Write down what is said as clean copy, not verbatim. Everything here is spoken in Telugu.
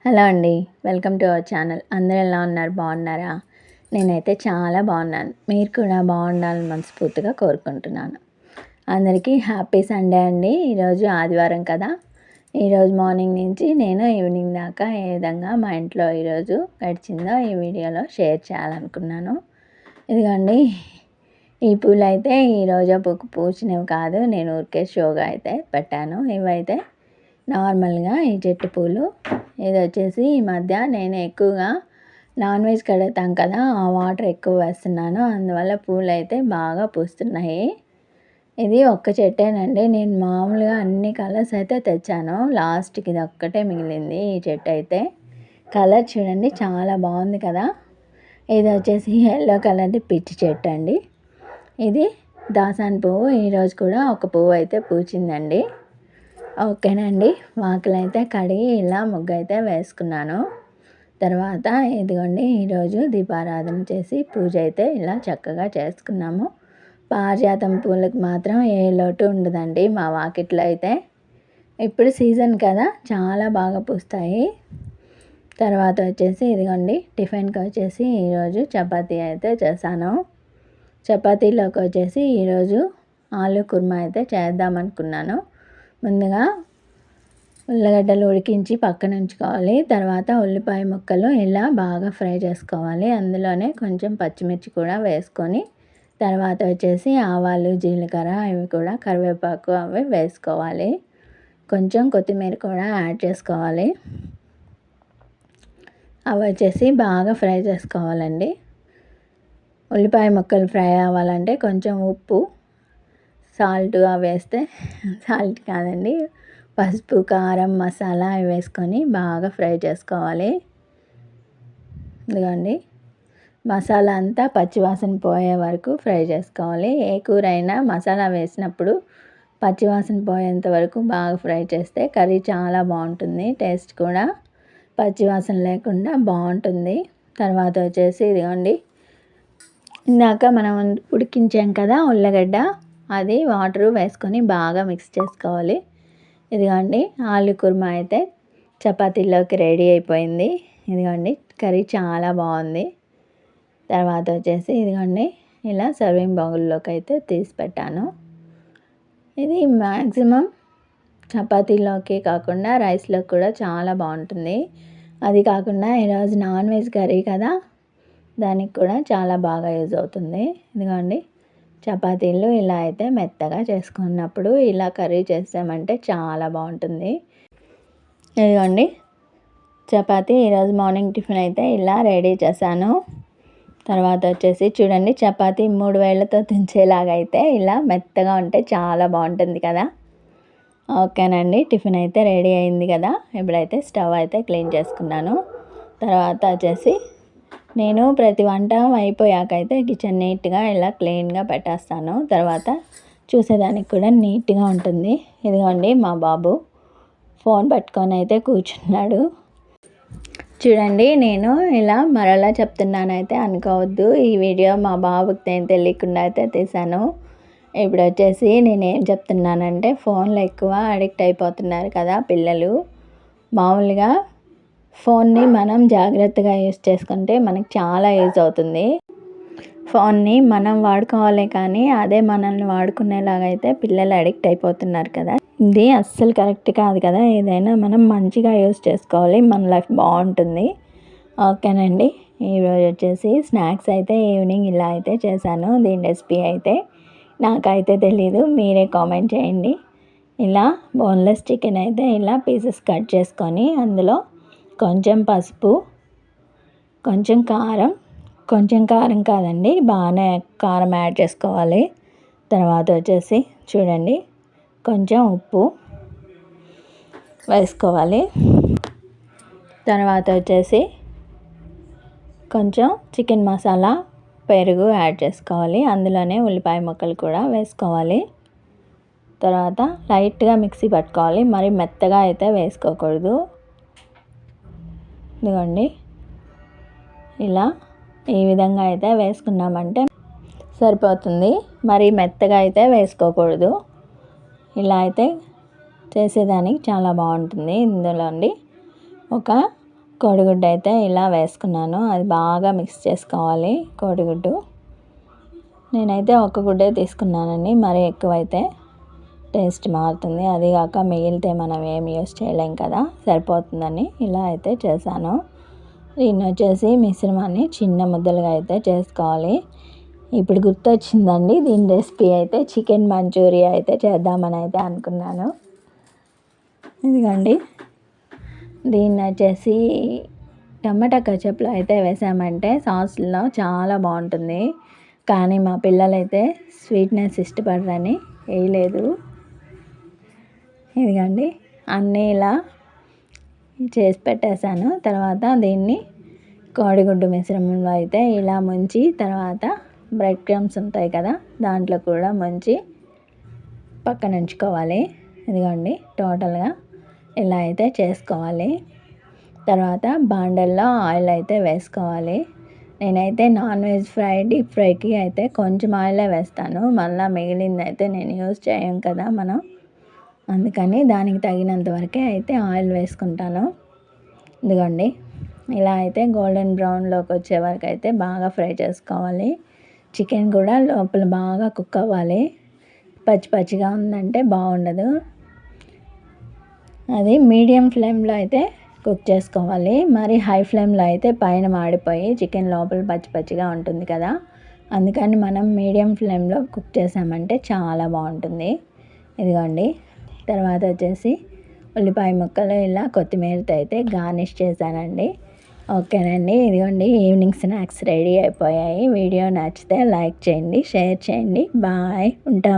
హలో అండి. Welcome to our channel. అందరూ ఎలా ఉన్నారు? బాగున్నారా? నేనైతే చాలా బాగున్నాను. మీరు కూడా బాగుండాలని మనస్ఫూర్తిగా కోరుకుంటున్నాను. అందరికీ హ్యాపీ సండే అండి. ఈరోజు ఆదివారం కదా! ఈరోజు మార్నింగ్ నుంచి నేను ఈవినింగ్ దాకా ఏ విధంగా మా ఇంట్లో ఈరోజు గడిచిందో ఈ వీడియోలో షేర్ చేయాలనుకున్నాను. ఇదిగోండి, ఈ పూలైతే ఈ రోజా పూకు పూసినవి కాదు. నేను ఊరికే షోగా అయితే పెట్టాను. ఇవైతే నార్మల్గా ఈ చెట్టు పూలు. ఇది వచ్చేసి ఈ మధ్య నేను ఎక్కువగా నాన్ వెజ్ కడుగుతాం కదా, ఆ వాటర్ ఎక్కువ వేస్తున్నాను. అందువల్ల పూలు అయితే బాగా పూస్తున్నాయి. ఇది ఒక్క చెట్టేనండి. నేను మామూలుగా అన్ని కలర్స్ అయితే తెచ్చాను. లాస్ట్కి ఇది ఒక్కటే మిగిలింది. ఈ చెట్టు అయితే కలర్ చూడండి, చాలా బాగుంది కదా. ఇది వచ్చేసి ఎల్లో కలర్ది పిచ్చి చెట్టు అండి. ఇది దాసాన్ పువ్వు. ఈరోజు కూడా ఒక పువ్వు అయితే పూచిందండి. ఓకేనండి, వాకిలైతే కడిగి ఇలా ముగ్గు అయితే వేసుకున్నాను. తర్వాత ఇదిగోండి, ఈరోజు దీపారాధన చేసి పూజ అయితే ఇలా చక్కగా చేసుకున్నాము. పారిజాతం పూలకు మాత్రం ఏ లోటు ఉండదండి మా వాకిట్లో అయితే. ఇప్పుడు సీజన్ కదా, చాలా బాగా పూస్తాయి. తర్వాత వచ్చేసి ఇదిగోండి, టిఫిన్కి వచ్చేసి ఈరోజు చపాతీ అయితే చేశాను. చపాతీలోకి వచ్చేసి ఈరోజు ఆలు కుర్మా అయితే చేద్దామనుకున్నాను. ముందుగా ఉల్లగడ్డలు ఉడికించి పక్కన ఉంచుకోవాలి. తర్వాత ఉల్లిపాయ ముక్కలు ఇలా బాగా ఫ్రై చేసుకోవాలి. అందులోనే కొంచెం పచ్చిమిర్చి కూడా వేసుకొని, తర్వాత వచ్చేసి ఆవాలు, జీలకర్ర, ఇవి కూడా కరివేపాకు అవి వేసుకోవాలి. కొంచెం కొత్తిమీర కూడా యాడ్ చేసుకోవాలి. అవి వచ్చేసి బాగా ఫ్రై చేసుకోవాలండి. ఉల్లిపాయ ముక్కలు ఫ్రై అవ్వాలంటే కొంచెం ఉప్పు, సాల్ట్ అవి వేస్తే, సాల్ట్ కాదండి, పసుపు, కారం, మసాలా అవి వేసుకొని బాగా ఫ్రై చేసుకోవాలి. ఇదిగోండి, మసాలా అంతా పచ్చివాసన పోయే వరకు ఫ్రై చేసుకోవాలి. ఏ కూర అయినా మసాలా వేసినప్పుడు పచ్చివాసన పోయేంత వరకు బాగా ఫ్రై చేస్తే కర్రీ చాలా బాగుంటుంది. టేస్ట్ కూడా పచ్చివాసన లేకుండా బాగుంటుంది. తర్వాత వచ్చేసి ఇదిగోండి, ఇందాక మనం ఉడికించాం కదా ఉల్లగడ్డ, అది వాటర్ వేసుకొని బాగా మిక్స్ చేసుకోవాలి. ఇదిగోండి, ఆలు కుర్మా అయితే చపాతీలోకి రెడీ అయిపోయింది. ఇదిగోండి, కర్రీ చాలా బాగుంది. తర్వాత వచ్చేసి ఇదిగోండి, ఇలా సర్వింగ్ బౌల్లోకి అయితే తీసి పెట్టాను. ఇది మ్యాక్సిమం చపాతీలోకి కాకుండా రైస్లోకి కూడా చాలా బాగుంటుంది. అది కాకుండా ఈరోజు నాన్ వెజ్ కర్రీ కదా, దానికి కూడా చాలా బాగా యూజ్ అవుతుంది. ఇదిగోండి, చపాతీలు ఇలా అయితే మెత్తగా చేసుకున్నప్పుడు ఇలా కర్రీ చేసామంటే చాలా బాగుంటుంది. ఇదిగోండి, చపాతీ ఈరోజు మార్నింగ్ టిఫిన్ అయితే ఇలా రెడీ చేశాను. తర్వాత వచ్చేసి చూడండి, చపాతీ 3 వేళ్ళతో తుంచేలాగా అయితే ఇలా మెత్తగా ఉంటే చాలా బాగుంటుంది కదా. ఓకేనండి, టిఫిన్ అయితే రెడీ అయింది కదా. ఇప్పుడైతే స్టవ్ అయితే క్లీన్ చేసుకున్నాను. తర్వాత వచ్చేసి నేను ప్రతి వంట అయిపోయాకైతే కిచెన్ నీట్గా ఇలా క్లీన్గా పెట్టేస్తాను. తర్వాత చూసేదానికి కూడా నీట్గా ఉంటుంది. ఇదిగోండి, మా బాబు ఫోన్ పట్టుకొని అయితే కూర్చున్నాడు. చూడండి, నేను ఇలా మరలా చెప్తున్నానైతే అనుకోవద్దు. ఈ వీడియో మా బాబుకి నేను తెలియకుండా అయితే తీశాను. ఇప్పుడు వచ్చేసి నేనేం చెప్తున్నానంటే, ఫోన్లో ఎక్కువ అడిక్ట్ అయిపోతున్నారు కదా పిల్లలు. మామూలుగా ఫోన్ని మనం జాగ్రత్తగా యూజ్ చేసుకుంటే మనకి చాలా యూజ్ అవుతుంది. ఫోన్ని మనం వాడుకోవాలి, కానీ అదే మనల్ని వాడుకునేలాగైతే పిల్లలు అడిక్ట్ అయిపోతున్నారు కదా. ఇది అస్సలు కరెక్ట్ కాదు కదా. ఏదైనా మనం మంచిగా యూజ్ చేసుకోవాలి, మన లైఫ్ బాగుంటుంది. ఓకేనండి, ఈరోజు వచ్చేసి స్నాక్స్ అయితే ఈవినింగ్ ఇలా అయితే చేశాను. దీని రెసిపీ అయితే నాకైతే తెలీదు, మీరే కామెంట్ చేయండి. ఇలా బోన్లెస్ చికెన్ అయితే ఇలా పీసెస్ కట్ చేసుకొని అందులో కొంచెం పసుపు, కొంచెం కారం కాదండి, బాగానే కారం యాడ్ చేసుకోవాలి. తర్వాత వచ్చేసి చూడండి, కొంచెం ఉప్పు వేసుకోవాలి. తర్వాత వచ్చేసి కొంచెం చికెన్ మసాలా, పెరుగు యాడ్ చేసుకోవాలి. అందులోనే ఉల్లిపాయ ముక్కలు కూడా వేసుకోవాలి. తర్వాత లైట్గా మిక్సీ పట్టుకోవాలి, మరి మెత్తగా అయితే వేసుకోకూడదు. ఇదిగోండి, ఇలా ఈ విధంగా అయితే వేసుకున్నామంటే సరిపోతుంది. మరి మెత్తగా అయితే వేసుకోకూడదు. ఇలా అయితే చేసేదానికి చాలా బాగుంటుంది. ఇందులో ఒక కోడిగుడ్డు అయితే ఇలా వేసుకున్నాను. అది బాగా మిక్స్ చేసుకోవాలి కోడిగుడ్డు. నేనైతే ఒక గుడ్డే తీసుకున్నానండి, మరీ ఎక్కువైతే టేస్ట్ మారుతుంది. అది కాక మిగిలితే మనం ఏం యూస్ చేయలేం కదా, సరిపోతుందని ఇలా అయితే చేశాను. దీన్ని వచ్చేసి మిశ్రమాన్ని చిన్న ముద్దలుగా అయితే చేసుకోవాలి. ఇప్పుడు గుర్తొచ్చిందండి, దీని రెసిపీ అయితే చికెన్ మంచూరియా అయితే చేద్దామని అయితే అనుకున్నాను. ఇదిగోండి, దీన్ని వచ్చేసి టమాటా కచప్లో అయితే వేసామంటే సాస్లో చాలా బాగుంటుంది. కానీ మా పిల్లలైతే స్వీట్నెస్ ఇష్టపడరని వేయలేదు. ఇదిగోండి, అన్నీ ఇలా చేసి పెట్టేశాను. తర్వాత దీన్ని కోడిగుడ్డు మిశ్రమంలో అయితే ఇలా ముంచి, తర్వాత బ్రెడ్ క్రమ్స్ ఉంటాయి కదా, దాంట్లో కూడా ముంచి పక్కన ఉంచుకోవాలి. ఇదిగోండి, టోటల్గా ఇలా అయితే చేసుకోవాలి. తర్వాత బాండల్లో ఆయిల్ అయితే వేసుకోవాలి. నేనైతే నాన్ వెజ్ డీప్ ఫ్రైకి అయితే కొంచెం ఆయిలే వేస్తాను, మళ్ళీ మిగిలింది అయితే నేను యూజ్ చేయం కదా మనం, అందుకని దానికి తగినంత వరకే అయితే ఆయిల్ వేసుకుంటాను. ఇదిగోండి, ఇలా అయితే గోల్డెన్ బ్రౌన్లోకి వచ్చే వరకు అయితే బాగా ఫ్రై చేసుకోవాలి. చికెన్ కూడా లోపల బాగా కుక్ అవ్వాలి. పచ్చి పచ్చిగా ఉందంటే బాగుండదు. అది మీడియం ఫ్లేమ్లో అయితే కుక్ చేసుకోవాలి. మరి హై ఫ్లేమ్లో అయితే పైన మాడిపోయి చికెన్ లోపల పచ్చి పచ్చిగా ఉంటుంది కదా, అందుకని మనం మీడియం ఫ్లేమ్లో కుక్ చేసామంటే చాలా బాగుంటుంది. ఇదిగోండి, తర్వాత వచ్చేసి ఉల్లిపాయ ముక్కలు ఇలా కొత్తిమీరతో అయితే గార్నిష్ చేశానండి. ఓకేనండి, ఇదిగోండి, ఈవినింగ్ స్నాక్స్ రెడీ అయిపోయాయి. వీడియో నచ్చితే లైక్ చేయండి, షేర్ చేయండి. బాయ్, ఉంటాము.